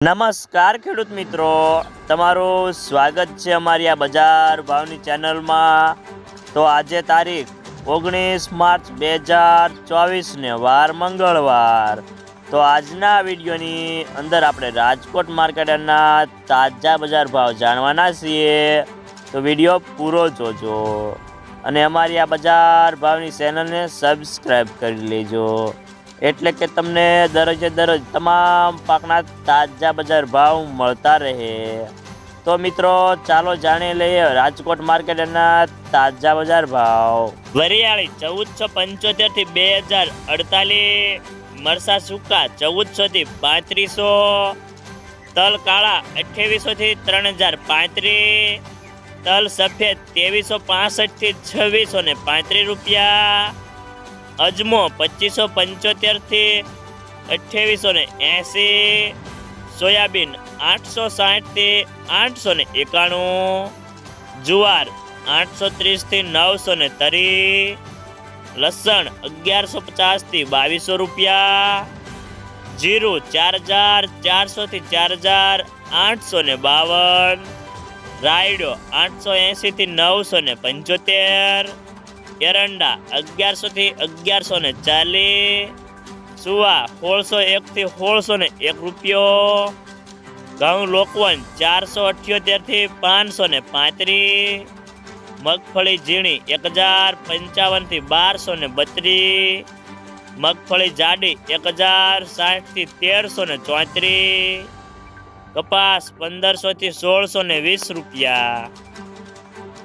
નમસ્કાર ખેડૂત મિત્રો, તમારું સ્વાગત છે અમારી આ બજાર ભાવની ચેનલમાં। તો આજે તારીખ 19 માર્ચ 2024 ને વાર મંગળવાર। તો આજના વિડીયોની અંદર આપણે રાજકોટ માર્કેટના તાજા બજાર ભાવ જાણવાના છીએ, તો વિડીયો પૂરો જોજો અને અમારી આ બજાર ભાવની ચેનલને સબસ્ક્રાઈબ કરી લેજો, એટલે કે તમને દરરોજે દરરોજ તમામ પાકના તાજા બજાર ભાવ મળતા રહે। તો મિત્રો ચાલો જાણી લઈએ રાજકોટ માર્કેટના તાજા બજાર ભાવ। વરિયાળી 1475 થી 2048, મરસા સૂકા 1400 થી 3500, તલ કાળા 2800 થી 3035, તલ સફેદ 2365 થી 2635 રૂપિયા, અજમો 2575 થી 2880, સોયાબીન 860 થી 891, જુવાર 830 થી 930, લસણ 1150 થી 2200 રૂપિયા, જીરું 4400 થી 4852, રાયડો 880 થી 975, એરંડા 1100 થી 1140, સુવા 1601 થી 1601 રૂપિયો, ઘઉં લોકવન 478 થી 535, મગફળી ઝીણી 1055 થી 1232, મગફળી જાડી 1060 થી 1334, કપાસ 1500 થી 1620 રૂપિયા।